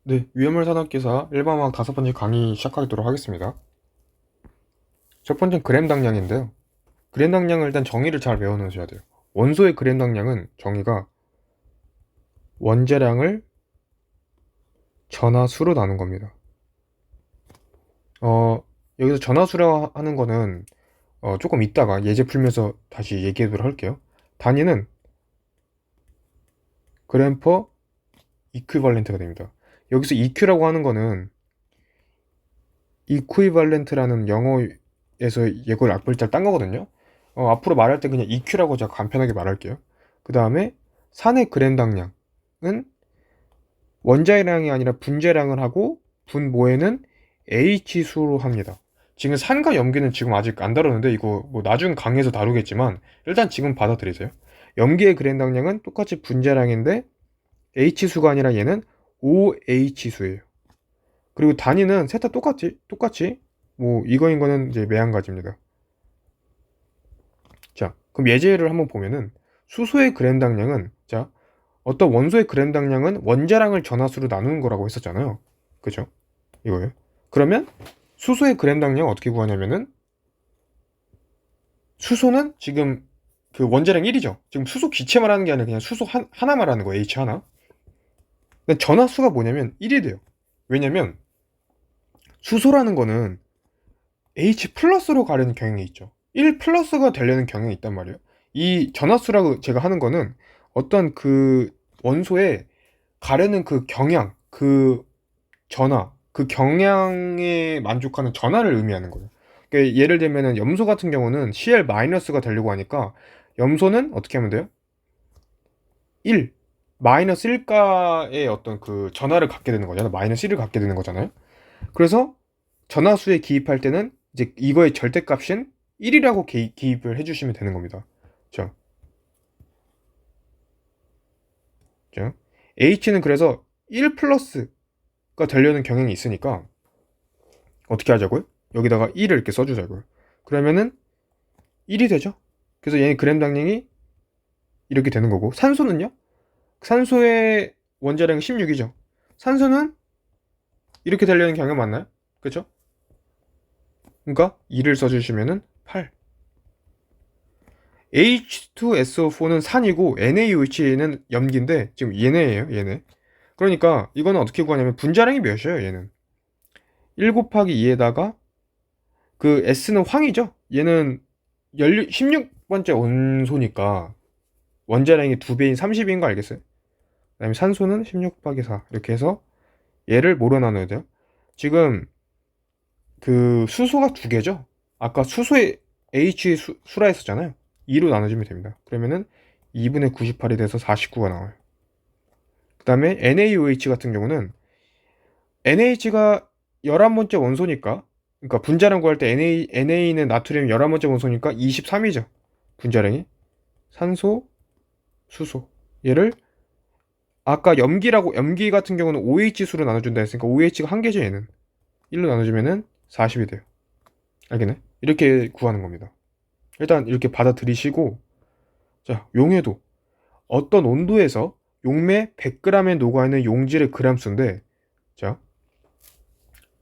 네, 위험물 산업기사 일반화학 5번째 강의 시작하도록 하겠습니다. 첫 번째는 그램 당량인데요. 그램 당량을 일단 정의를 잘 외워놓으셔야 돼요. 원소의 그램 당량은 정의가 원자량을 전하수로 나눈 겁니다. 여기서 전하수라 하는 거는 조금 이따가 예제 풀면서 다시 얘기하도록 할게요. 단위는 그램 퍼 이퀴발렌트가 됩니다. 여기서 EQ라고 하는 거는 이퀴발렌트라는 영어에서 이걸 앞글자를 딴 거거든요. 앞으로 말할 때 그냥 EQ라고 제가 간편하게 말할게요. 그 다음에 산의 그램 당량은 원자량이 아니라 분자량을 하고 분모에는 H수로 합니다. 지금 산과 염기는 지금 아직 안 다루는데 이거 뭐 나중 강의에서 다루겠지만 일단 지금 받아들이세요. 염기의 그램 당량은 똑같이 분자량인데 H수가 아니라 얘는 OH수예요. 그리고 단위는 셋 다 똑같이 뭐 이거인 거는 이제 매한가지입니다. 자, 그럼 예제를 한번 보면은 수소의 그램 당량은 자, 어떤 원소의 그램 당량은 원자량을 전하수로 나누는 거라고 했었잖아요. 그죠? 이거예요. 그러면 수소의 그램 당량 어떻게 구하냐면은 수소는 지금 그 원자량 1이죠. 지금 수소 기체 말하는 게 아니라 그냥 수소 하나 말하는 거예요. H 하나. 근데 전하수가 뭐냐면 1이 돼요. 왜냐면 수소라는 거는 H 플러스로 가려는 경향이 있죠. 1 플러스가 되려는 경향이 있단 말이에요. 이 전하수라고 제가 하는 거는 어떤 그 원소에 가려는 그 경향, 그 전하, 그 경향에 만족하는 전하를 의미하는 거예요. 그러니까 예를 들면은 염소 같은 경우는 Cl-가 되려고 하니까 염소는 어떻게 하면 돼요? 1, 마이너스 1가의 어떤 그 전하를 갖게 되는 거잖아요. 마이너스 1을 갖게 되는 거잖아요. 그래서 전하수에 기입할 때는 이제 이거의 절대값인 1이라고 기입을 해주시면 되는 겁니다. 자, 자, H는 그래서 1 플러스가 되려는 경향이 있으니까 어떻게 하자고요? 여기다가 1을 이렇게 써주자고요. 그러면은 1이 되죠? 그래서 얘는 그램 당량이 이렇게 되는 거고 산소는요? 산소의 원자량이 16이죠. 산소는 이렇게 되려는 경향 맞나요? 그쵸? 그러니까 2를 써주시면은 8. H2SO4는 산이고 NaOH는 염기인데 지금 얘네예요, 얘네. 그러니까 이거는 어떻게 구하냐면 분자량이 몇이에요, 얘는. 1 곱하기 2에다가 그 S는 황이죠. 얘는 16번째 원소니까 원자량이 2배인 30인 거 알겠어요? 그다음에 산소는 16 곱하기 4 이렇게 해서 얘를 뭐로 나눠야 돼요? 지금 그 수소가 2개죠? 아까 수소에 H 수라 했었잖아요. 2로 나눠주면 됩니다. 그러면은 2분의 98이 돼서 49가 나와요. 그 다음에 NaOH 같은 경우는 NaH가 11번째 원소니까 그러니까 분자량 구할 때 NA는 나트륨 11번째 원소니까 23이죠. 분자량이. 산소, 수소. 얘를 아까 염기 같은 경우는 OH수로 나눠준다 했으니까 OH가 한 개죠, 얘는. 1로 나눠주면은 40이 돼요. 알겠네? 이렇게 구하는 겁니다. 일단 이렇게 받아들이시고 자, 용해도 어떤 온도에서 용매 100g에 녹아있는 용질의 그람수인데 자,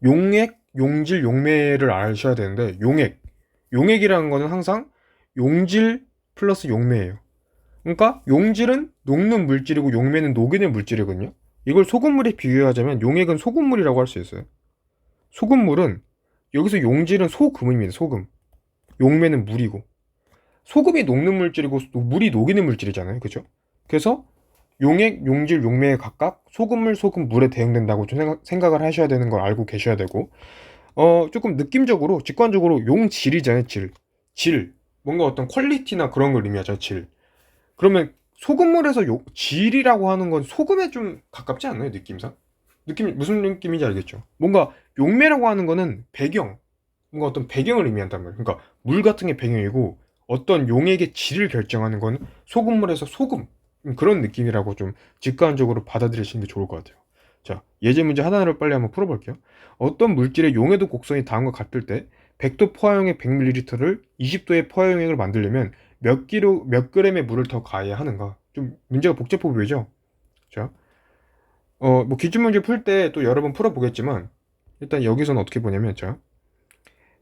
용액, 용질, 용매를 아셔야 되는데 용액이라는 거는 항상 용질 플러스 용매예요. 그러니까 용질은 녹는 물질이고 용매는 녹이는 물질이거든요. 이걸 소금물에 비유하자면 용액은 소금물이라고 할 수 있어요. 소금물은 여기서 용질은 소금입니다. 소금. 용매는 물이고 소금이 녹는 물질이고 물이 녹이는 물질이잖아요. 그죠? 그래서 용액, 용질, 용매에 각각 소금물, 소금, 물에 대응된다고 좀 생각을 하셔야 되는 걸 알고 계셔야 되고 조금 느낌적으로 직관적으로 용질이잖아요. 질 뭔가 어떤 퀄리티나 그런 걸 의미하죠. 질 그러면 소금물에서 질이라고 하는 건 소금에 좀 가깝지 않나요? 느낌상 느낌 무슨 느낌인지 알겠죠? 뭔가 용매라고 하는 거는 배경 뭔가 어떤 배경을 의미한단 말이에요. 그러니까 물 같은 게 배경이고 어떤 용액의 질을 결정하는 건 소금물에서 소금 그런 느낌이라고 좀 직관적으로 받아들이시는 게 좋을 것 같아요. 자, 예제 문제 하나를 빨리 한번 풀어볼게요. 어떤 물질의 용해도 곡선이 다음과 같을 때 100도 포화용액 100ml를 20도의 포화용액을 만들려면 몇 g의 물을 더 가해야 하는가? 좀 문제가 복잡해 보이죠? 자, 뭐 기출 문제 풀 때 또 여러 번 풀어보겠지만 일단 여기서는 어떻게 보냐면 자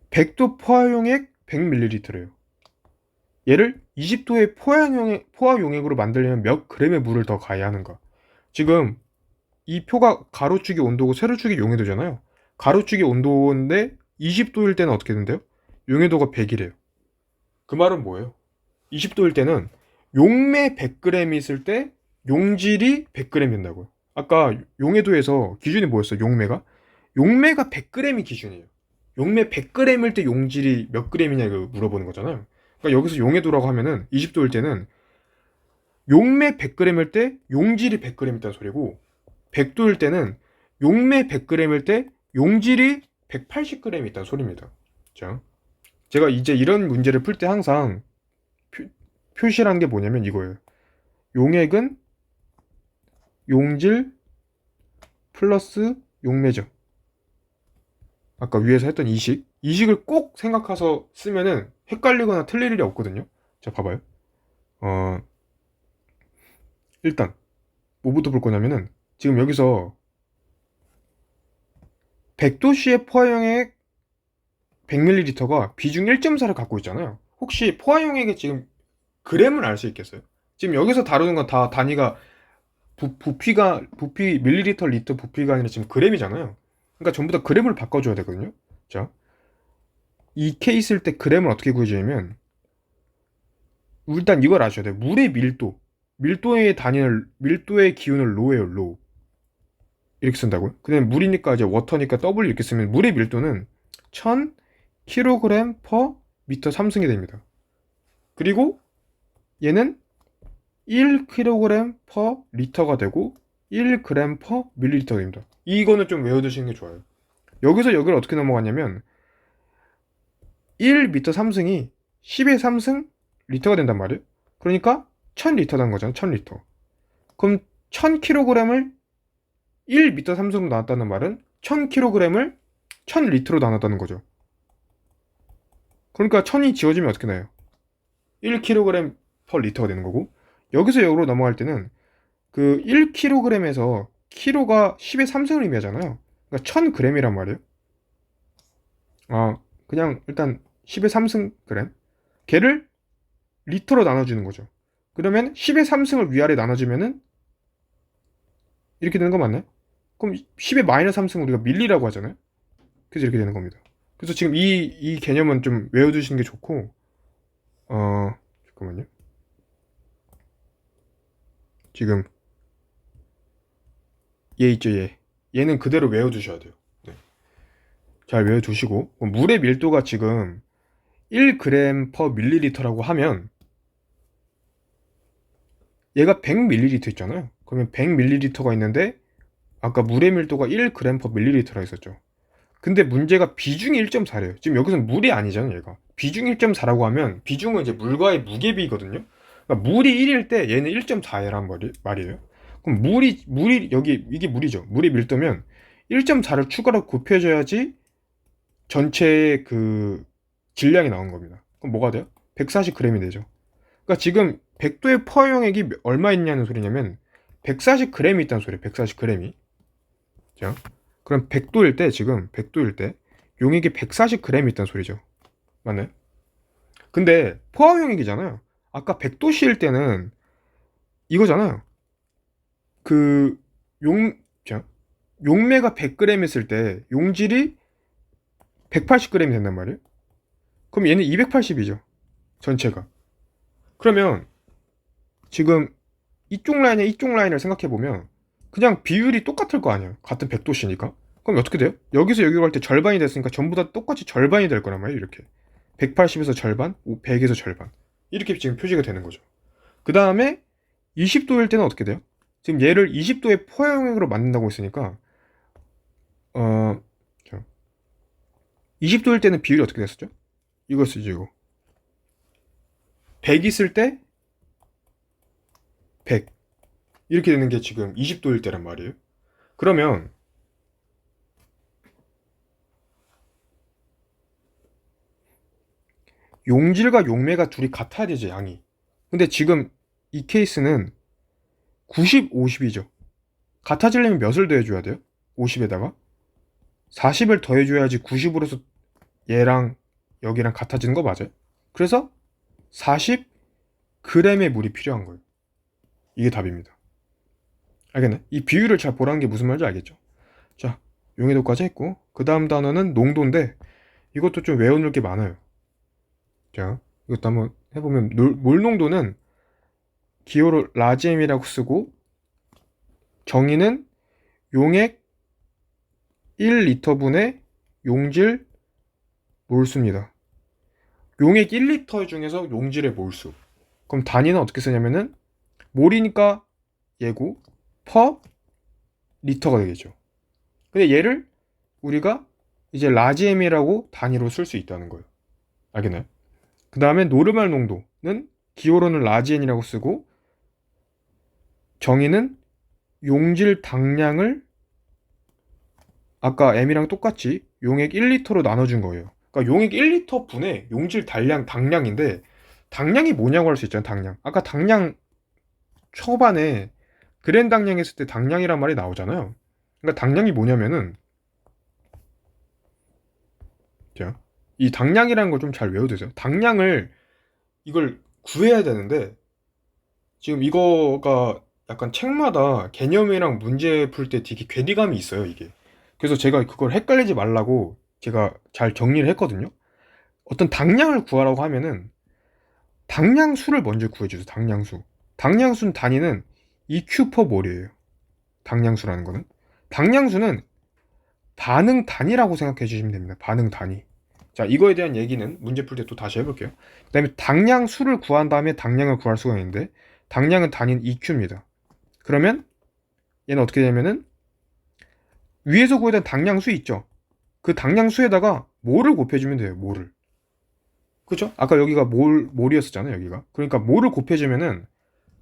100도 포화용액 100ml래요. 얘를 20도의 포화용액으로 만들려면 몇 그램의 물을 더 가해야 하는가. 지금 이 표가 가로축이 온도고 세로축이 용해도잖아요. 가로축이 온도인데 20도일 때는 어떻게 된대요? 용해도가 100이래요. 그 말은 뭐예요? 20도일 때는 용매 100g 있을 때 용질이 100g 된다고요. 아까 용해도에서 기준이 뭐였어? 용매가 100g이 기준이에요. 용매 100g일 때 용질이 몇 g이냐 이거 물어보는 거잖아요. 그러니까 여기서 용해도라고 하면은 20도일 때는 용매 100g일 때 용질이 100g 있다는 소리고 100도일 때는 용매 100g일 때 용질이 180g 있다는 소리입니다. 자, 제가 이제 이런 문제를 풀 때 항상 표시라는 게 뭐냐면 이거예요. 용액은 용질 플러스 용매죠. 아까 위에서 했던 이식을 꼭 생각해서 쓰면은 헷갈리거나 틀릴 일이 없거든요. 자, 봐봐요. 일단 뭐부터 볼 거냐면은 지금 여기서 100도씨의 포화용액 100ml가 비중 1.4를 갖고 있잖아요. 혹시 포화용액의 지금 그램을 알 수 있겠어요? 지금 여기서 다루는 건 다 단위가 부피 밀리리터 리터 부피가 아니라 지금 그램이잖아요. 그러니까 전부 다 그램을 바꿔줘야 되거든요. 자, 이 케이스일 때 그램을 어떻게 구해주냐면 일단 이걸 아셔야 돼요. 물의 밀도의 기운을 로예요. 로 이렇게 쓴다고요. 그다음에 물이니까 이제 워터니까 W 이렇게 쓰면 물의 밀도는 1000kg per 미터 3승이 됩니다. 그리고 얘는 1kg per 리터가 되고 1g per 밀리리터가 됩니다. 이거는 좀 외워두시는 게 좋아요. 여기서 여기를 어떻게 넘어갔냐면 1m 3승이 10의 3승 리터가 된단 말이에요. 그러니까 1000리터라는 거잖아요. 1000리터. 그럼 1000kg을 1m 3승으로 나눴다는 말은 1000kg을 1000리터로 나눴다는 거죠. 그러니까 1000이 지워지면 어떻게 나요? 1kg per 리터가 되는 거고, 여기서 여기로 넘어갈 때는 그 1kg에서 kg가 10의 3승을 의미하잖아요. 그러니까 1000g이란 말이에요. 그냥 일단 10의 3승 그램. 걔를 리터로 나눠주는 거죠. 그러면 10의 3승을 위아래 나눠주면은 이렇게 되는 거 맞나요? 그럼 10의 마이너스 3승 우리가 밀리라고 하잖아요. 그래서 이렇게 되는 겁니다. 그래서 지금 이 개념은 좀 외워두시는 게 좋고, 잠깐만요. 지금 얘 있죠, 얘. 얘는 그대로 외워두셔야 돼요. 네. 잘 외워두시고, 물의 밀도가 지금 1g per 밀리리터라고 하면 얘가 100ml 있잖아요. 그러면 100ml가 있는데 아까 물의 밀도가 1g per 밀리리터라 했었죠. 근데 문제가 비중이 1.4래요. 지금 여기서는 물이 아니잖아요, 얘가. 비중 1.4라고 하면 비중은 이제 물과의 무게비거든요. 그러니까 물이 1일 때 얘는 1.4란 말이에요. 그럼 물이 여기 이게 물이죠. 물의 밀도면 1.4를 추가로 곱해줘야지 전체의 그 질량이 나온 겁니다. 그럼 뭐가 돼요? 140g이 되죠. 그러니까 지금 100도의 포화용액이 얼마 있냐는 소리냐면 140g이 있다는 소리예요. 140g이. 자, 그럼 100도일 때 지금 100도일 때 용액이 140g이 있다는 소리죠. 맞나요? 근데 포화용액이잖아요. 아까 100도씨일 때는 이거잖아요. 그 용매가 100g 있을 때 용질이 180g이 된단 말이에요. 그럼 얘는 280이죠. 전체가. 그러면 지금 이쪽 라인에 이쪽 라인을 생각해 보면 그냥 비율이 똑같을 거 아니에요. 같은 100도씨니까. 그럼 어떻게 돼요? 여기서 여기로 갈 때 절반이 됐으니까 전부 다 똑같이 절반이 될 거란 말이에요. 이렇게 180에서 절반, 100에서 절반 이렇게 지금 표시가 되는 거죠. 그 다음에 20도일 때는 어떻게 돼요? 지금 얘를 20도의 포화용액으로 만든다고 했으니까 20도일 때는 비율이 어떻게 됐었죠? 이거 쓰죠, 이거. 100 있을 때 100 이렇게 되는 게 지금 20도일 때란 말이에요. 그러면 용질과 용매가 둘이 같아야 되죠, 양이. 근데 지금 이 케이스는 90, 50이죠. 같아지려면 몇을 더해줘야 돼요? 50에다가 40을 더해줘야지 90으로서 얘랑 여기랑 같아지는 거 맞아요? 그래서 40g의 물이 필요한 거예요. 이게 답입니다. 알겠네? 이 비율을 잘 보라는 게 무슨 말인지 알겠죠? 자, 용해도까지 했고 그 다음 단어는 농도인데 이것도 좀 외워놓을 게 많아요. 자, 이것도 한번 해보면 몰농도는 기호로 라지엠이라고 쓰고 정의는 용액 1리터분의 용질 몰수입니다. 용액 1리터 중에서 용질의 몰수. 그럼 단위는 어떻게 쓰냐면은 몰이니까 얘고 퍼 리터가 되겠죠. 근데 얘를 우리가 이제 라지엠이라고 단위로 쓸 수 있다는 거예요. 알겠나요? 그 다음에 노르말 농도는 기호로는 라지엔이라고 쓰고 정의는 용질 당량을 아까 M이랑 똑같이 용액 1리터로 나눠준 거예요. 그러니까 용액 1리터 분의 용질 당량인데 당량이 뭐냐고 할 수 있잖아요. 당량. 아까 당량 초반에 그램 당량 했을 때 당량이란 말이 나오잖아요. 그러니까 당량이 뭐냐면은 자, 이 당량이라는 걸 좀 잘 외워두세요. 당량을 이걸 구해야 되는데 지금 이거가 약간 책마다 개념이랑 문제 풀 때 되게 괴리감이 있어요, 이게. 그래서 제가 그걸 헷갈리지 말라고 제가 잘 정리를 했거든요. 어떤 당량을 구하라고 하면은 당량수를 먼저 구해주세요. 당량수. 당량수 단위는 EQ per 몰이에요. 당량수라는 거는. 당량수는 반응 단위라고 생각해 주시면 됩니다. 반응 단위. 자, 이거에 대한 얘기는 문제 풀 때 또 다시 해볼게요. 그 다음에 당량수를 구한 다음에 당량을 구할 수가 있는데 당량은 단위는 EQ입니다. 그러면 얘는 어떻게 되냐면은 위에서 구했던 당량수 있죠? 그 당량수에다가 몰을 곱해주면 돼요. 몰을. 그죠? 아까 여기가 몰이었었잖아요. 여기가. 그러니까 몰을 곱해주면은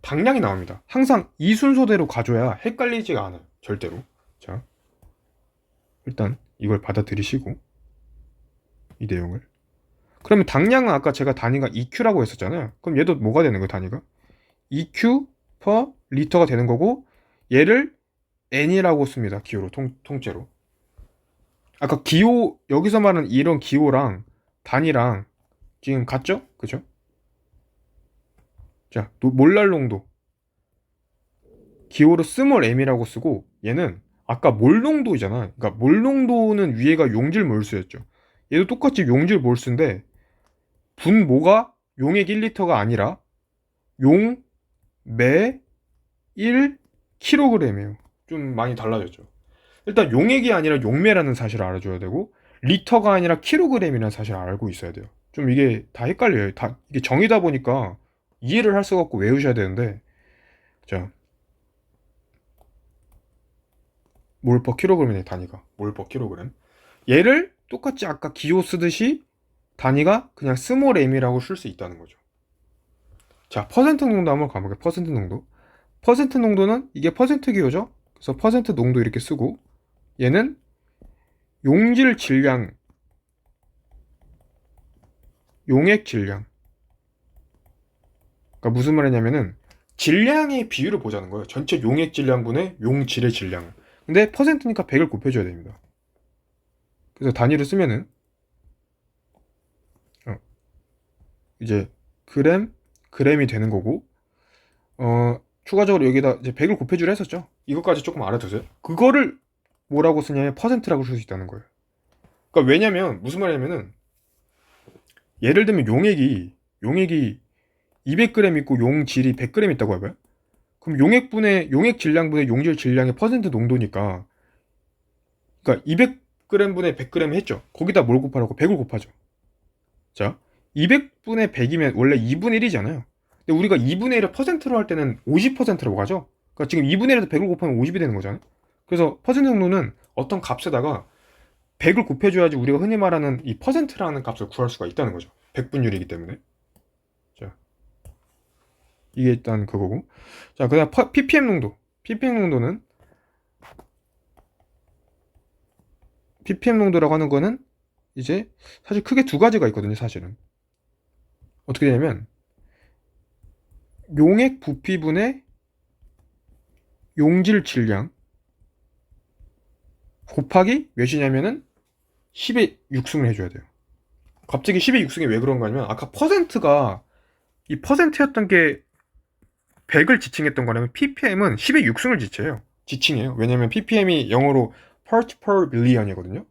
당량이 나옵니다. 항상 이 순서대로 가져야 헷갈리지가 않아요. 절대로. 자, 일단 이걸 받아들이시고 이 내용을. 그러면 당량은 아까 제가 단위가 EQ라고 했었잖아요. 그럼 얘도 뭐가 되는 거예요? 단위가? EQ per 리터가 되는 거고 얘를 N이라고 씁니다. 기호로 통째로. 아까 기호 여기서 말하는 이런 기호랑 단위랑 지금 같죠? 그죠? 자, 몰랄 농도 기호로 스몰 m이라고 쓰고 얘는 아까 몰 농도잖아. 그러니까 몰 농도는 위에가 용질 몰수였죠. 얘도 똑같이 용질 몰수인데 분모가 용액 1리터가 아니라 용매 1kg이에요. 좀 많이 달라졌죠. 일단 용액이 아니라 용매라는 사실을 알아줘야 되고 리터가 아니라 킬로그램이라는 사실을 알고 있어야 돼요. 좀 이게 다 헷갈려요. 다 이게 정의다 보니까 이해를 할 수가 없고 외우셔야 되는데 자 몰퍼 킬로그램의 단위가 몰퍼 킬로그램 얘를 똑같이 아까 기호 쓰듯이 단위가 그냥 스몰 m이라고 쓸 수 있다는 거죠. 자 퍼센트 농도 한번 가볼게요. 퍼센트 농도 퍼센트 농도는 이게 퍼센트 기호죠. 그래서 퍼센트 농도 이렇게 쓰고 얘는 용질 질량 용액 질량 그러니까 무슨 말이냐면은 질량의 비율을 보자는 거예요. 전체 용액 질량분의 용질의 질량. 근데 퍼센트니까 100을 곱해줘야 됩니다. 그래서 단위를 쓰면은 이제 그램이 되는 거고 추가적으로 여기다 이제 100을 곱해주려 했었죠. 이것까지 조금 알아두세요. 그거를 뭐라고 쓰냐면 퍼센트라고 쓸 수 있다는 거예요. 그러니까 왜냐면 무슨 말이냐면은 예를 들면 용액이 200g 있고 용질이 100g 있다고 해봐요. 그럼 용액 질량분의 용질 질량의 퍼센트 농도니까 그러니까 200g 분의 100g 했죠. 거기다 뭘 곱하라고 100을 곱하죠. 자 200분의 100이면 원래 2분의 1이잖아요. 근데 우리가 2분의 1을 퍼센트로 할 때는 50%라고 하죠. 그러니까 지금 2분의 1에서 100을 곱하면 50이 되는 거잖아요. 그래서 퍼센트 농도는 어떤 값에다가 100을 곱해줘야지 우리가 흔히 말하는 이 퍼센트라는 값을 구할 수가 있다는 거죠. 100분율이기 때문에. 자, 이게 일단 그거고. 자, 그 다음 ppm 농도. ppm 농도는 ppm 농도라고 하는 거는 이제 사실 크게 두 가지가 있거든요, 사실은. 어떻게 되냐면 용액 부피분의 용질 질량 곱하기 몇이냐면은 10의 6승을 해줘야 돼요. 갑자기 10의 6승이 왜 그런가 하면 아까 퍼센트가 이 퍼센트였던 게 100을 지칭했던 거라면 ppm은 10의 6승을 지칭해요. 왜냐면 ppm이 영어로 part per million이거든요.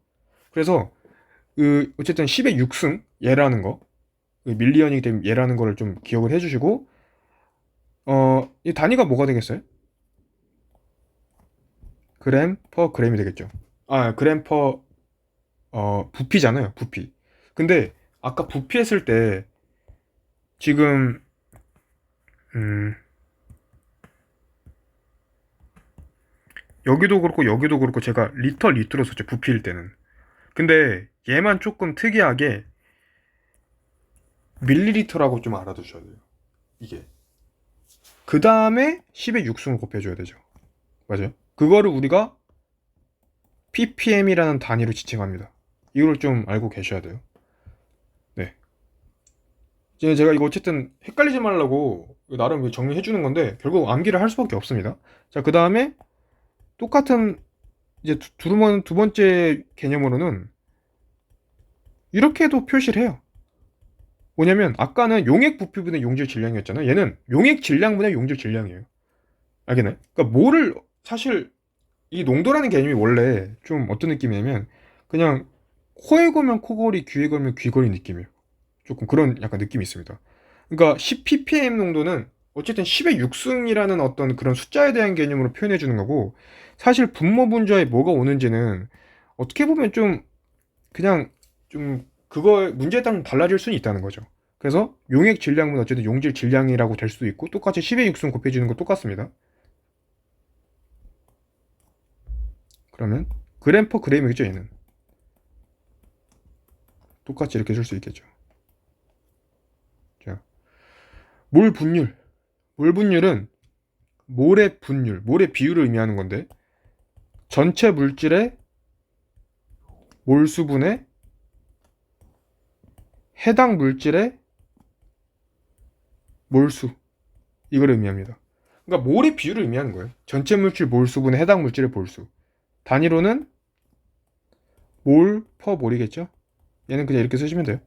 그래서 어쨌든 10의 6승 얘라는 거, 밀리언이기 때문에 얘라는 거를 좀 기억을 해주시고, 이 단위가 뭐가 되겠어요? 그램 퍼 그램이 되겠죠. 아, 그램 퍼 부피잖아요. 부피. 근데 아까 부피했을 때 지금 음, 여기도 그렇고 제가 리터로 썼죠. 부피일 때는. 근데 얘만 조금 특이하게 밀리리터라고 좀 알아두셔야 돼요. 이게. 그 다음에 10의 6승을 곱해줘야 되죠. 맞아요. 그거를 우리가 ppm이라는 단위로 지칭합니다. 이걸 좀 알고 계셔야 돼요. 네. 이제 제가 이거 어쨌든 헷갈리지 말라고 나름 정리해 주는 건데 결국 암기를 할 수밖에 없습니다. 자, 그 다음에 똑같은 이제 두 번째 개념으로는 이렇게도 표시를 해요. 뭐냐면 아까는 용액 부피분의 용질 질량이었잖아요. 얘는 용액 질량분의 용질 질량이에요. 알겠나요? 그러니까 뭐를 사실 이 농도라는 개념이 원래 좀 어떤 느낌이냐면 그냥 코에 걸면 코걸이, 귀에 걸면 귀걸이 느낌이에요. 조금 그런 약간 느낌이 있습니다. 그러니까 10ppm 농도는 어쨌든 10의 6승이라는 어떤 그런 숫자에 대한 개념으로 표현해 주는 거고 사실 분모 분자에 뭐가 오는지는 어떻게 보면 좀 그냥 좀 그거 문제에 따라 달라질 수는 있다는 거죠. 그래서 용액 질량은 어쨌든 용질 질량이라고 될 수도 있고 똑같이 10의 6승 곱해주는 거 똑같습니다. 그러면 그램 퍼 그램이겠죠 얘는. 똑같이 이렇게 쓸 수 있겠죠. 자, 몰 분율. 몰 분율은 몰의 분율, 몰의 비율을 의미하는 건데 전체 물질의 몰수분의 해당 물질의 몰수 이걸 의미합니다. 그러니까 몰의 비율을 의미하는 거예요. 전체 물질 몰수분의 해당 물질의 몰수. 단위로는 몰 퍼 몰이겠죠? 얘는 그냥 이렇게 쓰시면 돼요.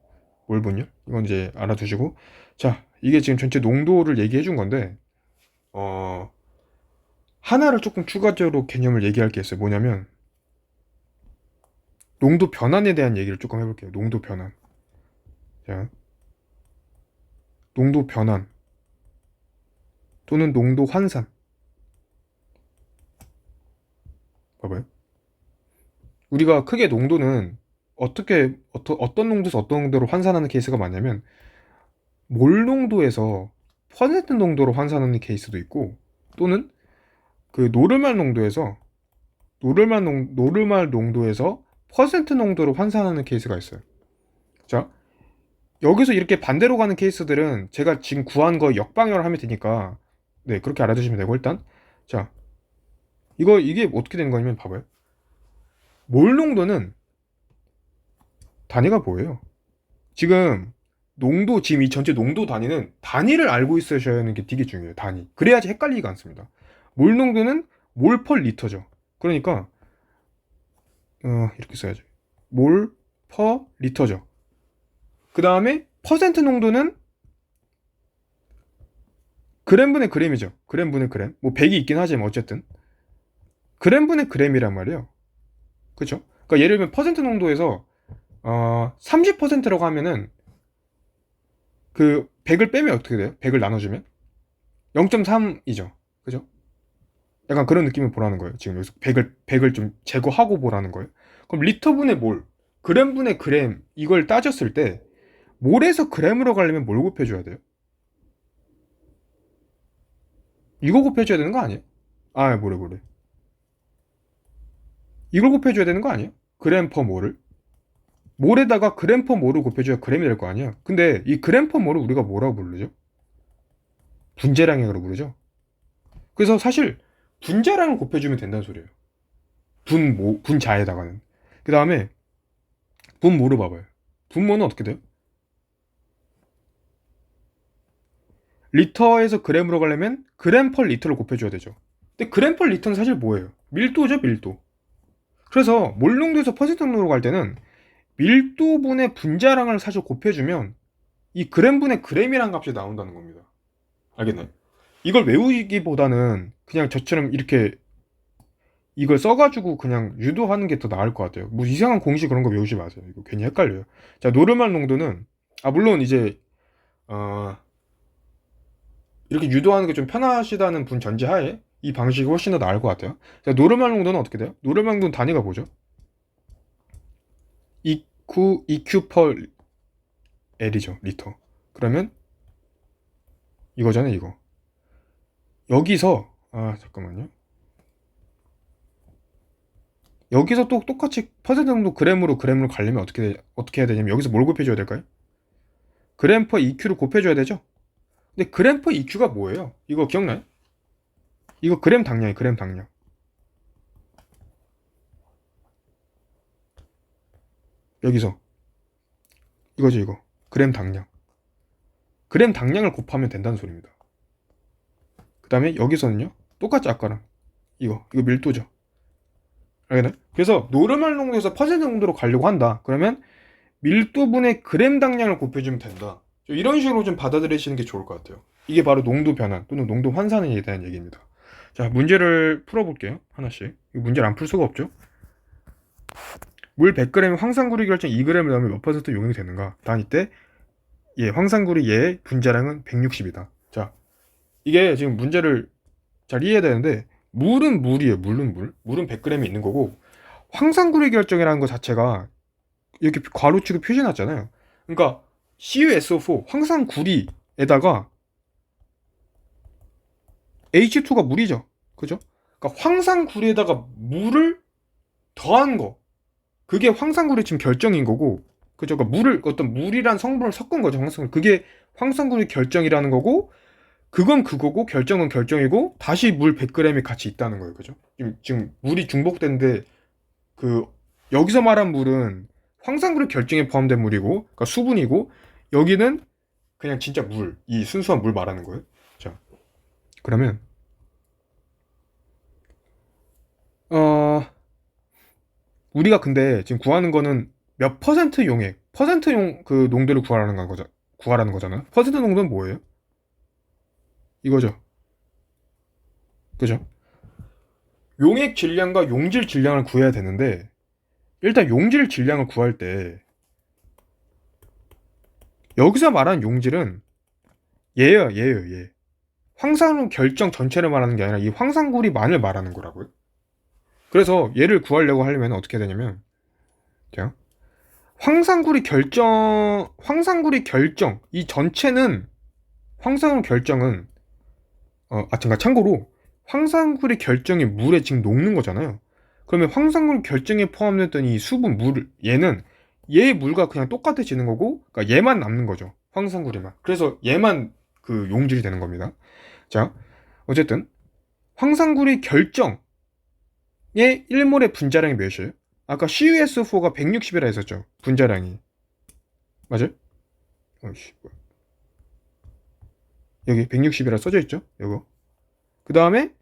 몰 분율. 이건 이제 알아두시고. 자, 이게 지금 전체 농도를 얘기해 준 건데, 하나를 조금 추가적으로 개념을 얘기할 게 있어요. 뭐냐면, 농도 변환에 대한 얘기를 조금 해볼게요. 농도 변환. 자, 농도 변환. 또는 농도 환산. 봐봐요. 우리가 크게 농도는 어떤 농도에서 어떤 농도로 환산하는 케이스가 많냐면, 몰 농도에서 퍼센트 농도로 환산하는 케이스도 있고 또는 그 노르말 농도에서 퍼센트 농도로 환산하는 케이스가 있어요. 자, 여기서 이렇게 반대로 가는 케이스들은 제가 지금 구한 거 역방향을 하면 되니까 네, 그렇게 알아두시면 되고 일단 자, 이게 어떻게 되는 거냐면 봐봐요. 몰 농도는 단위가 뭐예요? 지금 지금 이 전체 농도 단위는 단위를 알고 있으셔야 하는 게 되게 중요해요. 단위. 그래야지 헷갈리지가 않습니다. 몰 농도는 몰 퍼 리터죠. 그러니까, 이렇게 써야죠. 몰 퍼 리터죠. 그 다음에 퍼센트 농도는 그램분의 그램이죠. 그램분의 그램. 뭐 100이 있긴 하지만 어쨌든. 그램분의 그램이란 말이에요. 그쵸? 그러니까 예를 들면 퍼센트 농도에서, 30%라고 하면은 그 100을 빼면 어떻게 돼요? 100을 나눠주면 0.3이죠. 그죠? 약간 그런 느낌을 보라는 거예요. 지금 여기서 100을 좀 제거하고 보라는 거예요. 그럼 리터분의 몰, 그램분의 그램 이걸 따졌을 때 몰에서 그램으로 가려면 뭘 곱해줘야 돼요? 이거 곱해줘야 되는 거 아니에요? 아, 뭐래. 이걸 곱해줘야 되는 거 아니에요? 그램 퍼 몰을. 몰에다가 그램 퍼 몰을 곱해줘야 그램이 될 거 아니야? 근데 이 그램 퍼 몰을 우리가 뭐라고 부르죠? 분자량이라고 부르죠? 그래서 사실 분자량을 곱해주면 된다는 소리예요. 분자에다가는. 그 다음에 분모를 봐봐요. 분모는 어떻게 돼요? 리터에서 그램으로 가려면 그램 펄 리터를 곱해줘야 되죠. 근데 그램 펄 리터는 사실 뭐예요? 밀도죠, 밀도. 그래서 몰 농도에서 퍼센트 농도로 갈 때는 밀도분의 분자량을 사실 곱해주면 이 그램분의 그램이란 값이 나온다는 겁니다. 알겠나요? 이걸 외우기보다는 그냥 저처럼 이렇게 이걸 써가지고 그냥 유도하는 게 더 나을 것 같아요. 뭐 이상한 공식 그런 거 외우지 마세요. 이거 괜히 헷갈려요. 자, 노르말 농도는 물론 이제 어, 이렇게 유도하는 게 좀 편하시다는 분 전제하에 이 방식이 훨씬 더 나을 것 같아요. 자, 노르말 농도는 어떻게 돼요? 노르말 농도는 단위가 뭐죠? EQ per L이죠. 리터. 그러면 이거잖아요, 이거. 여기서 잠깐만요. 여기서 또 똑같이 퍼센트 정도 그램으로 가려면 어떻게 해야 되냐면 여기서 뭘 곱해줘야 될까요? 그램 퍼 EQ를 곱해줘야 되죠? 근데 그램 퍼 EQ가 뭐예요? 이거 기억나요? 이거 그램 당량이에요, 그램 당량. 여기서 이거죠, 이거. 그램 당량. 그램 당량을 곱하면 된다는 소리입니다. 그 다음에 여기서는요, 똑같이 아까랑 이거 밀도죠. 알겠나요? 그래서 노르말 농도에서 퍼센트 농도로 가려고 한다. 그러면 밀도분의 그램 당량을 곱해주면 된다. 이런 식으로 좀 받아들이시는 게 좋을 것 같아요. 이게 바로 농도 변환 또는 농도 환산에 대한 얘기입니다. 자, 문제를 풀어볼게요. 하나씩. 이 문제를 안 풀 수가 없죠. 물 100g에 황산구리 결정 2g을 넣으면 몇 퍼센트 용액이 되는가? 단 이때 황산구리 얘의 분자량은 160이다. 자, 이게 지금 문제를 잘 이해해야 되는데 물은 물이에요. 물은 물. 물은 100g이 있는 거고 황산구리 결정이라는 것 자체가 이렇게 괄호치고 표시해놨잖아요. 그러니까 CuSO4 황산구리에다가 H2가 물이죠. 그죠? 그러니까 황산구리에다가 물을 더한 거. 그게 황산구리 지금 결정인 거고, 그죠? 그러니까 어떤 물이란 성분을 섞은 거죠. 황산구리. 그게 황산구리 결정이라는 거고, 그건 그거고, 결정은 결정이고, 다시 물 100g이 같이 있다는 거예요. 그죠? 지금 물이 중복된데, 여기서 말한 물은 황산구리 결정에 포함된 물이고, 그러니까 수분이고, 여기는 그냥 진짜 물, 이 순수한 물 말하는 거예요. 자, 그러면, 우리가 근데 지금 구하는 거는 몇 퍼센트 용액, 퍼센트용 그 농도를 구하라는 거잖아요. 퍼센트 농도는 뭐예요? 이거죠. 그죠? 용액 질량과 용질 질량을 구해야 되는데, 일단 용질 질량을 구할 때, 여기서 말하는 용질은 얘예요, 얘. 황산구 결정 전체를 말하는 게 아니라 이 황산구리만을 말하는 거라고요. 그래서 얘를 구하려고 하려면 어떻게 해야 되냐면, 자, 황산구리 결정, 이 전체는, 황산구리 결정은, 참고로, 황산구리 결정이 물에 지금 녹는 거잖아요. 그러면 황산구리 결정에 포함됐던 이 수분, 얘는, 얘의 물과 그냥 똑같아지는 거고, 그러니까 얘만 남는 거죠. 황산구리만. 그래서 얘만 그 용질이 되는 겁니다. 자, 어쨌든, 황산구리 결정의 1몰의 분자량이 몇이에요? 아까 CuS4가 160이라 했었죠. 분자량이. 맞아요? 어이씨, 뭐야. 여기 160이라 써져 있죠? 이거. 그 다음에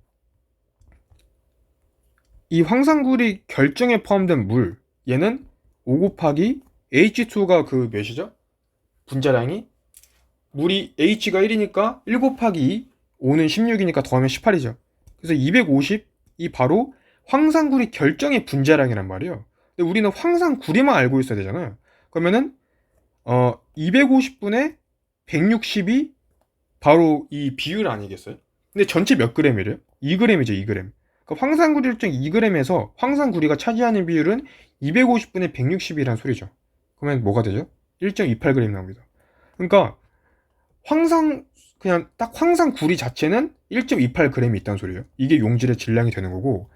이 황산구리 결정에 포함된 물, 얘는 5 곱하기 H2가 그 몇이죠? 분자량이 물이 H가 1이니까 1 곱하기 2, 5는 16이니까 더하면 18이죠. 그래서 250이 바로 황산구리 결정의 분자량이란 말이에요. 근데 우리는 황산구리만 알고 있어야 되잖아요. 그러면은 250분의 160이 바로 이 비율 아니겠어요? 근데 전체 몇 g이래요? 2g이죠, 2g. 그러니까 황산구리 일정 2g에서 황산구리가 차지하는 비율은 250분의 160이란 소리죠. 그러면 뭐가 되죠? 1.28g 나옵니다. 그러니까 그냥 딱 황산구리 자체는 1.28g이 있다는 소리예요. 이게 용질의 질량이 되는 거고,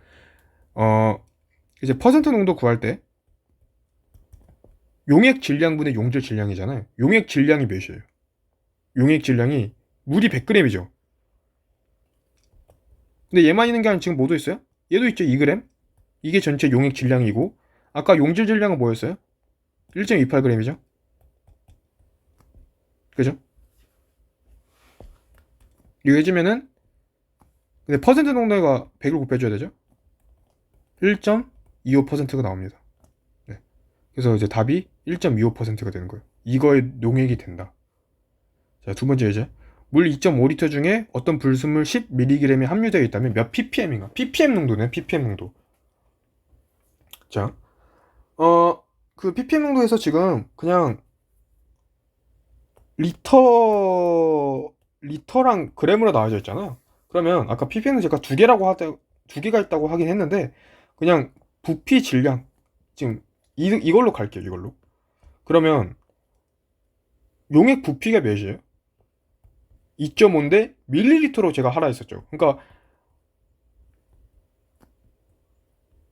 이제 퍼센트 농도 구할 때 용액 질량분의 용질 질량이잖아요. 용액 질량이 몇이에요? 용액 질량이 물이 100g이죠. 근데 얘만 있는 게 아니라 지금 뭐도 있어요? 얘도 있죠, 2g. 이게 전체 용액 질량이고, 아까 용질 질량은 뭐였어요? 1.28g이죠. 그죠? 이거 해주면은, 근데 퍼센트 농도가 100을 곱해줘야 되죠? 1.25%가 나옵니다. 네. 그래서 이제 답이 1.25%가 되는 거예요. 이거의 농액이 된다. 자, 두 번째 이제 물 2.5리터 중에 어떤 불순물 10mg이 함유되어 있다면 몇 ppm인가? ppm 농도네, ppm 농도. 자, 그 ppm 농도에서 지금 그냥 리터랑 그램으로 나와져 있잖아. 그러면 아까 ppm은 제가 두 개가 있다고 하긴 했는데 그냥 부피 질량 지금 이걸로 갈게요. 이걸로. 그러면 용액 부피가 몇이에요? 2.5인데 밀리리터로 제가 하라 했었죠. 그러니까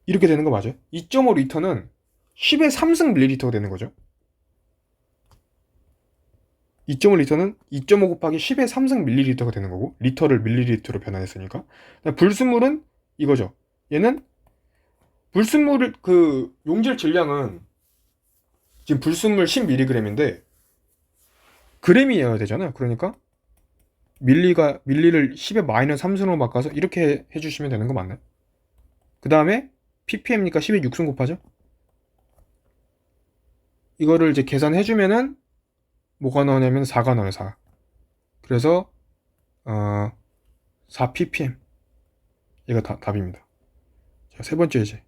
이렇게 되는 거 맞아요? 2.5리터는 10의 3승 밀리리터가 되는 거죠. 2.5리터는 2.5 곱하기 10의 3승 밀리리터가 되는 거고 리터를 밀리리터로 변환했으니까. 불순물은 이거죠. 얘는 불순물 그 용질 질량은 지금 불순물 10mg인데 그램이어야 되잖아요. 그러니까 밀리를 10의 마이너스 3승으로 바꿔서 이렇게 해주시면 되는 거 맞나요? 그 다음에 ppm니까 10의 6승 곱하죠. 이거를 이제 계산해주면은 뭐가 나오냐면 4가 나와요. 4. 그래서 4ppm 얘가 답입니다. 자, 세 번째 이제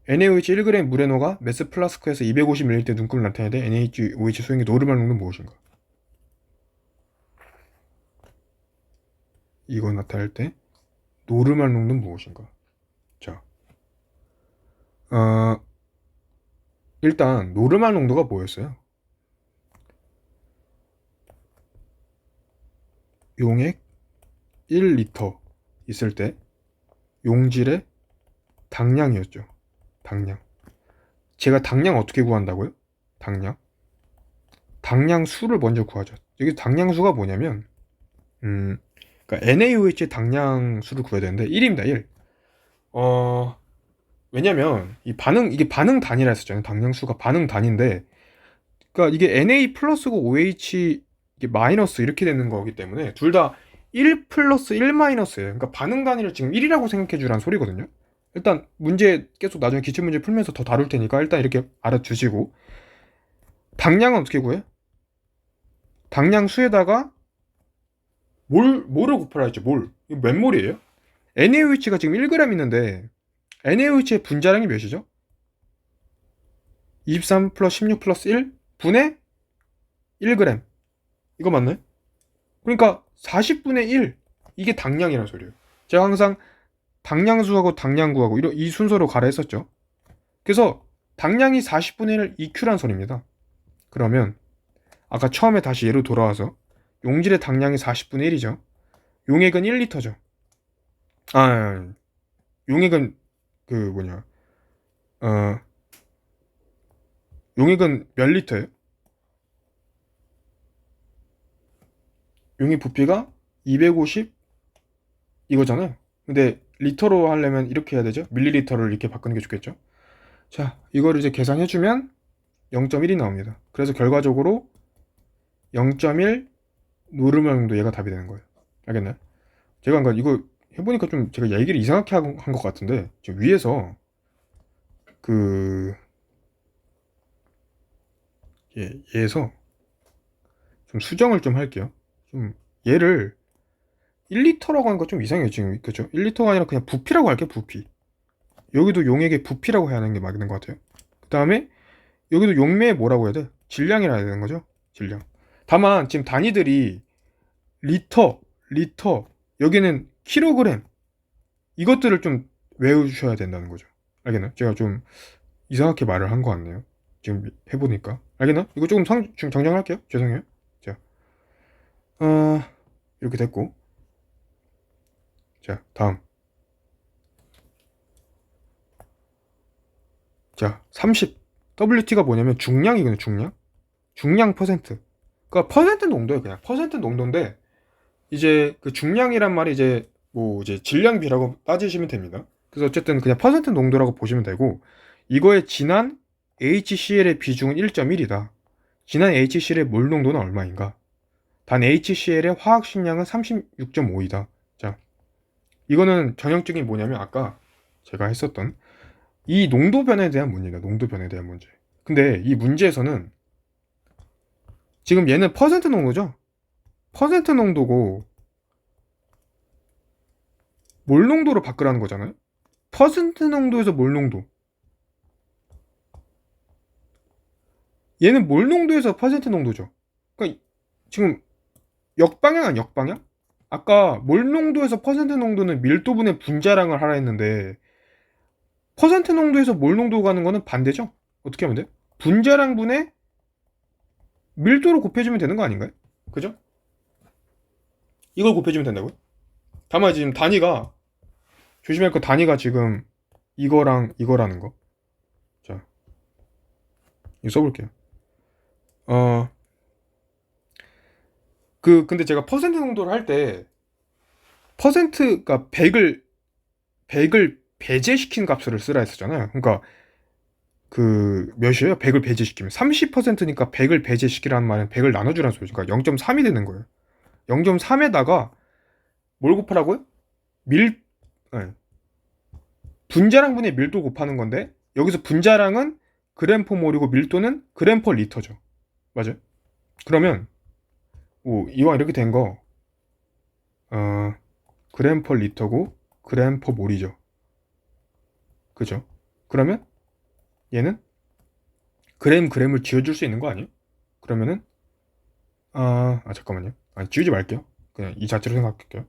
NaOH 1g 물에 녹아 메스 플라스크에서 250ml 눈금을 나타내야 돼. NaOH 소용의 노르말 농도는 무엇인가? 이거 나타낼 때 노르말 농도는 무엇인가? 자, 일단 노르말 농도가 뭐였어요? 용액 1리터 있을 때 용질의 당량이었죠. 당량. 제가 당량 어떻게 구한다고요? 당량 수를 먼저 구하죠. 여기 당량 수가 뭐냐면 그러니까 NaOH의 당량 수를 구해야 되는데 1입니다. 1. 왜냐면 이게 반응 단위라 했었잖아요. 당량 수가 반응 단위인데 그러니까 이게 Na 플러스고 OH 이게 마이너스 이렇게 되는 거기 때문에 둘 다 1 플러스 1 마이너스예요. 그러니까 반응 단위를 지금 1이라고 생각해 주라는 소리거든요. 일단 문제 계속 나중에 기출문제 풀면서 더 다룰 테니까 일단 이렇게 알아두시고 당량은 어떻게 구해? 당량 수에다가 몰을 곱하라 했죠. 몰. 이거 몇 몰이에요? NaOH가 지금 1g 있는데 NaOH의 분자량이 몇이죠? 23 플러스 16 플러스 1 분의 1g. 이거 맞나요? 그러니까 40분의 1 이게 당량이라는 소리예요. 제가 항상 당량수하고 당량구하고 이 순서로 가라 했었죠. 그래서 당량이 40분의 1 EQ란 소리입니다. 그러면 아까 처음에 다시 예로 돌아와서 용질의 당량이 40분의 1이죠. 용액은 1리터죠. 용액은 그 뭐냐 용액은 몇 리터예요? 용액 부피가 250 이거잖아요. 근데 리터로 하려면 이렇게 해야 되죠. 밀리리터를 이렇게 바꾸는 게 좋겠죠. 자, 이거를 이제 계산해주면 0.1이 나옵니다. 그래서 결과적으로 0.1 노르말 농도 얘가 답이 되는 거예요. 알겠나요? 제가 그러니까 이거 해보니까 좀 제가 얘기를 이상하게 한 것 같은데 지금 위에서 얘에서 좀 수정을 좀 할게요. 좀 얘를 1리터라고 하는 거 좀 이상해요 지금. 그죠? 1리터가 아니라 그냥 부피라고 할게요. 부피. 여기도 용액의 부피라고 해야 하는 게 맞는 것 같아요. 그 다음에 여기도 용매에 뭐라고 해야 돼? 질량이라 해야 되는 거죠. 질량. 다만 지금 단위들이 리터 여기는 킬로그램 이것들을 좀 외우셔야 된다는 거죠. 알겠나요? 제가 좀 이상하게 말을 한 것 같네요. 지금 해보니까. 알겠나? 이거 조금 좀 정정할게요. 죄송해요. 자, 이렇게 됐고. 자, 다음. 자, 30. WT가 뭐냐면 중량이거든요, 중량. 중량 퍼센트. 그러니까 퍼센트 농도예요, 그냥. 퍼센트 농도인데, 이제 그 중량이란 말이 이제 뭐 이제 질량비라고 따지시면 됩니다. 그래서 어쨌든 그냥 퍼센트 농도라고 보시면 되고, 이거에 진한 HCl의 비중은 1.1이다. 진한 HCl의 몰 농도는 얼마인가? 단 HCl의 화학식량은 36.5이다. 자, 이거는 전형적인 뭐냐면 아까 제가 했었던 이 농도 변에 대한 문제다. 농도 변에 대한 문제. 근데 이 문제에서는 지금 얘는 퍼센트 농도죠? 퍼센트 농도고 몰 농도로 바꾸라는 거잖아요? 퍼센트 농도에서 몰 농도. 얘는 몰 농도에서 퍼센트 농도죠. 그러니까 지금 역방향 아니 역방향? 아까 몰 농도에서 퍼센트 농도는 밀도분의 분자량을 하라 했는데 퍼센트 농도에서 몰 농도 가는 거는 반대죠? 어떻게 하면 돼요? 분자량분의 밀도로 곱해주면 되는 거 아닌가요? 그죠? 이걸 곱해주면 된다고요? 다만 지금 단위가 조심할 거 단위가 지금 이거랑 이거라는 거. 자, 이거 써볼게요. 어, 근데 제가 퍼센트 농도를 할 때 퍼센트가 100을 배제시킨 값을 쓰라 했었잖아요. 그러니까 몇이에요? 100을 배제시키면 30%니까 100을 배제시키라는 말은 100을 나눠주라는 소리죠. 그러니까 0.3이 되는 거예요. 0.3에다가 뭘 곱하라고요? 밀 네. 분자량분의 밀도 곱하는 건데 여기서 분자량은 그램 퍼 몰이고 밀도는 그램 퍼 리터죠. 맞아요? 그러면 이왕 이렇게 된 거 그램 퍼 리터고 그램 퍼 몰이죠. 그죠? 그러면 얘는 그램을 지워줄 수 있는 거 아니에요? 그러면은 잠깐만요. 지우지 말게요. 그냥 이 자체로 생각할게요.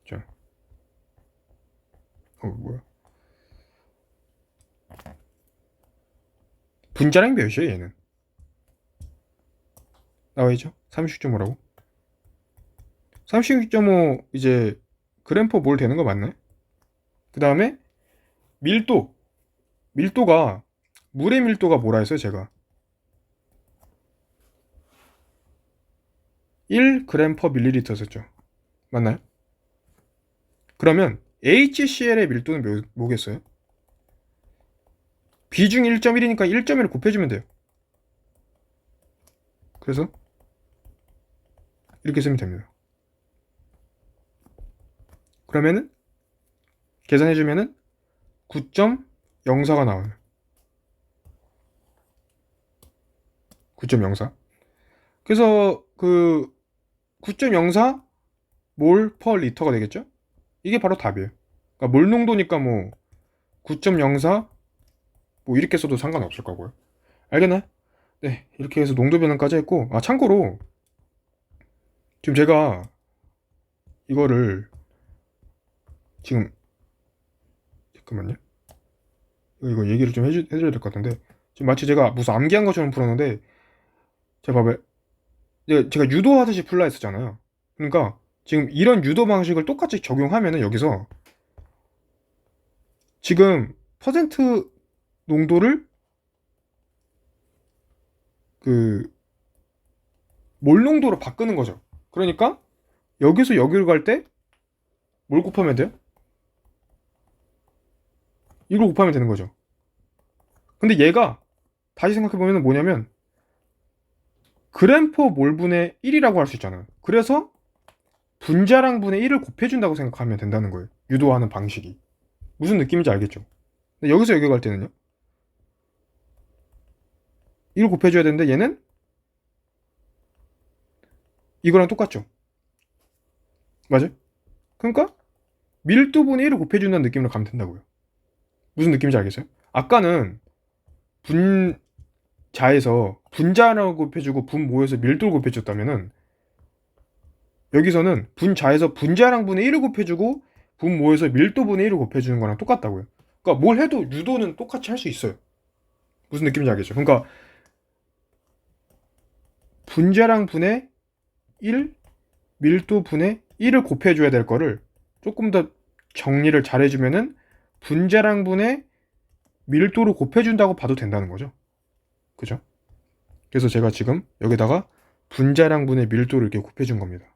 자, 뭐야? 분자량 몇이에요, 얘는? 나와있죠? 36.5라고? 36.5 이제 그램 퍼 몰 되는 거 맞나요? 그 다음에 밀도가 물의 밀도가 뭐라 했어요, 제가? 1g per 밀리리터 썼죠. 맞나요? 그러면 HCl의 밀도는 뭐겠어요? 비중 1.1이니까 1.1을 곱해주면 돼요. 그래서 이렇게 쓰면 됩니다. 그러면은 계산해주면은 9.04가 나와요. 9.04. 그래서 9.04 몰 퍼 리터가 되겠죠? 이게 바로 답이에요. 그러니까 몰 농도니까 9.04 이렇게 써도 상관없을 거고요. 알겠나요? 네, 이렇게 해서 농도 변환까지 했고, 참고로 지금 제가 이거를 지금 잠깐만요. 이거 얘기를 좀 해줘야 될 것 같은데 지금 마치 제가 무슨 암기한 것처럼 풀었는데 제가 봐봐요. 제가 유도하듯이 풀라 했었잖아요. 그러니까 지금 이런 유도 방식을 똑같이 적용하면은 여기서 지금 퍼센트 농도를 몰 농도로 바꾸는 거죠. 그러니까 여기서 여기로 갈 때 뭘 곱하면 돼요? 이걸 곱하면 되는 거죠. 근데 얘가 다시 생각해보면 뭐냐면 그램 퍼 몰분의 1이라고 할 수 있잖아요. 그래서 분자량분의 1을 곱해준다고 생각하면 된다는 거예요. 유도하는 방식이. 무슨 느낌인지 알겠죠? 근데 여기서 여기 갈 때는요. 이걸 곱해줘야 되는데 얘는 이거랑 똑같죠? 맞아요? 그러니까 밀도분의 1을 곱해준다는 느낌으로 가면 된다고요. 무슨 느낌인지 알겠어요? 아까는 분자에서 분자라고 곱해주고 분모에서 밀도를 곱해줬다면은 여기서는 분자에서 분자량분의 1을 곱해주고 분모에서 밀도분의 1을 곱해주는 거랑 똑같다고요. 그러니까 뭘 해도 유도는 똑같이 할 수 있어요. 무슨 느낌인지 알겠죠? 그러니까 분자량분의 1, 밀도분의 1을 곱해줘야 될 거를 조금 더 정리를 잘 해주면은 분자량분의 밀도를 곱해준다고 봐도 된다는 거죠. 그죠? 그래서 제가 지금 여기다가 분자량분의 밀도를 이렇게 곱해준 겁니다.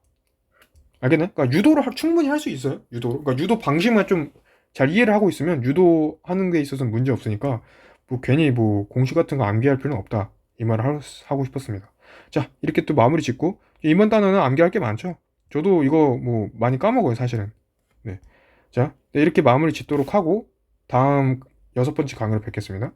알겠나요? 그러니까 유도를 충분히 할 수 있어요. 그러니까 유도 방식만 좀 잘 이해를 하고 있으면 유도하는 게 있어서는 문제 없으니까 괜히 공식 같은 거 암기할 필요는 없다. 이 말을 하고 싶었습니다. 자, 이렇게 또 마무리 짓고 이번 단어는 암기할 게 많죠. 저도 이거 많이 까먹어요, 사실은. 네. 자, 네, 이렇게 마무리 짓도록 하고 다음 6번째 강의로 뵙겠습니다.